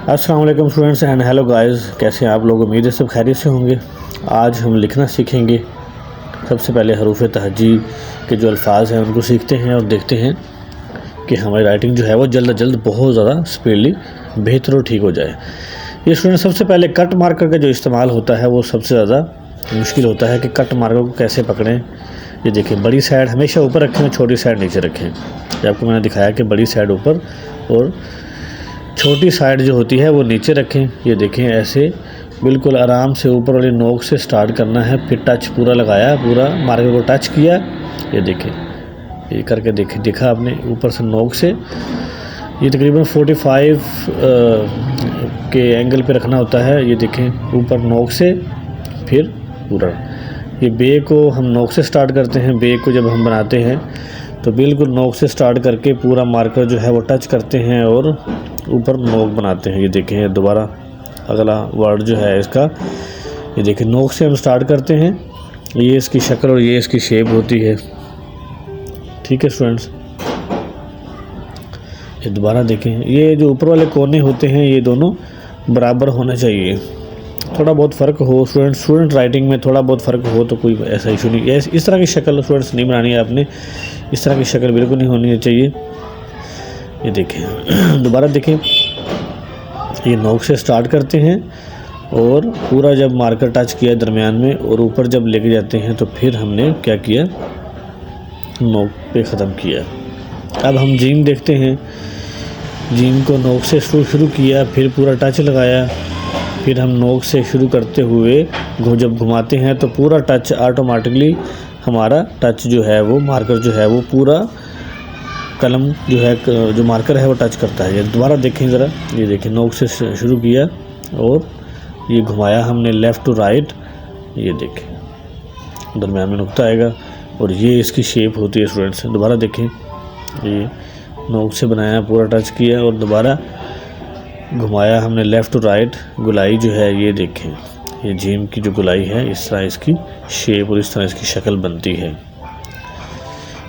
अस्सलाम वालेकुम students and hello guys, कैसे हैं आप लोग। उम्मीद है सब खैरियत से होंगे। आज हम लिखना सीखेंगे। सबसे पहले हरूफ तहजी के जो अल्फाज हैं उनको सीखते हैं और देखते हैं कि हमारी राइटिंग जो है वो जल्द अज जल्द बहुत ज़्यादा स्पीडली बेहतर और ठीक हो जाए। ये स्टूडेंट सबसे पहले कट मार्कर का जो इस्तेमाल होता है वो सबसे ज़्यादा मुश्किल होता है कि कट मार्कर को कैसे पकड़ें। ये देखिए, बड़ी साइड हमेशा ऊपर रखें, छोटी साइड नीचे रखें। ये आपको मैंने दिखाया कि बड़ी साइड ऊपर और छोटी साइड जो होती है वो नीचे रखें। ये देखें, ऐसे बिल्कुल आराम से ऊपर वाली नोक से स्टार्ट करना है, फिर टच पूरा लगाया, पूरा मार्कर को टच किया। ये देखें, ये करके देखा आपने ऊपर से नोक से। ये तकरीबन 45 के एंगल पे रखना होता है। ये देखें, ऊपर नोक से फिर पूरा। ये बे को हम नोक से स्टार्ट करते हैं। बे को जब हम बनाते हैं तो बिल्कुल नोक से स्टार्ट करके पूरा मार्कर जो है वो टच करते हैं और ऊपर नोक बनाते हैं। ये देखें, दोबारा अगला वर्ड जो है इसका, ये देखें, नोक से हम स्टार्ट करते हैं। ये इसकी शक्ल और ये इसकी शेप होती है। ठीक है स्टूडेंट्स, ये दोबारा देखें, ये जो ऊपर वाले कोने होते हैं ये दोनों बराबर होने चाहिए। थोड़ा बहुत फ़र्क हो स्टूडेंट राइटिंग में थोड़ा बहुत फ़र्क हो तो कोई ऐसा इशू नहीं। इस तरह की शक्ल स्टूडेंट्स नहीं बनानी है आपने। इस तरह की शक्ल बिल्कुल नहीं होनी चाहिए। ये देखें, दोबारा देखें, ये नोक से स्टार्ट करते हैं और पूरा जब मार्कर टच किया दरमियान में और ऊपर जब लेके जाते हैं तो फिर हमने क्या किया, नोक पे ख़त्म किया। अब हम जीम देखते हैं। जीम को नोक से शुरू किया, फिर पूरा टच लगाया, फिर हम नोक से शुरू करते हुए जब घुमाते हैं तो पूरा टच ऑटोमेटिकली हमारा टच जो है वो मार्कर जो है वो पूरा कलम जो है जो मार्कर है वो टच करता है। ये दोबारा देखें ज़रा, ये देखें, नोक से शुरू किया और ये घुमाया हमने लेफ़्ट टू राइट। ये देखें, दरम्यान में नुक्ता आएगा और ये इसकी शेप होती है स्टूडेंट्स। दोबारा देखें, ये नोक से बनाया, पूरा टच किया और दोबारा घुमाया हमने लेफ़्ट टू राइट। गुलाई जो है ये देखें, ये जीम की जो गुलाई है इस तरह इसकी शेप और इस तरह इसकी शक्ल बनती है।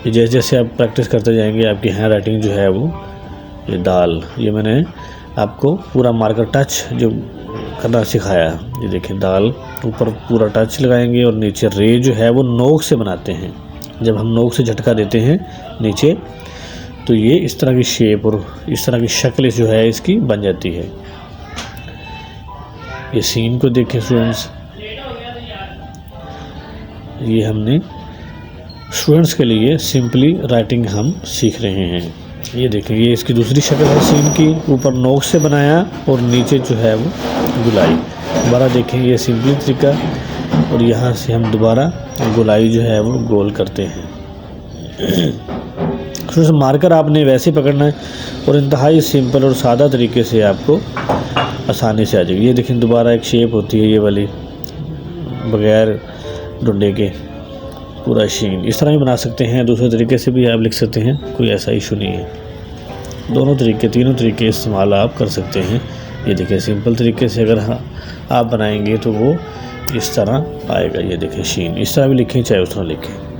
ये जैसे जैसे आप प्रैक्टिस करते जाएंगे आपकी हैंड राइटिंग जो है वो, ये दाल, ये मैंने आपको पूरा मार्कर टच जो करना सिखाया। ये देखें, दाल ऊपर पूरा टच लगाएंगे और नीचे रे जो है वो नोक से बनाते हैं। जब हम नोक से झटका देते हैं नीचे तो ये इस तरह की शेप और इस तरह की शक्ल जो है इसकी बन जाती है। ये सीन को देखें स्टूडेंट्स, ये हमने स्टूडेंट्स के लिए सिंपली राइटिंग हम सीख रहे हैं। ये देखें, ये इसकी दूसरी शक्ल है सीन की, ऊपर नोक से बनाया और नीचे जो है वो गुलाई। दोबारा देखें, ये सिंपली तरीका और यहाँ से हम दोबारा गुलाई जो है वो गोल करते हैं। तो मार्कर आपने वैसे पकड़ना है और इंतहाई सिंपल और सादा तरीके से आपको आसानी से आ जाएगी। ये देखें, दोबारा एक शेप होती है ये वाली, बगैर डंडे के पूरा शीन। इस तरह भी बना सकते हैं, दूसरे तरीके से भी आप लिख सकते हैं, कोई ऐसा इशू नहीं है। दोनों तरीके, तीनों तरीके इस्तेमाल आप कर सकते हैं। ये देखें, सिंपल तरीके से अगर आप बनाएंगे तो वो इस तरह आएगा। ये देखें शीन, इस तरह भी लिखें चाहे उस तरह लिखें।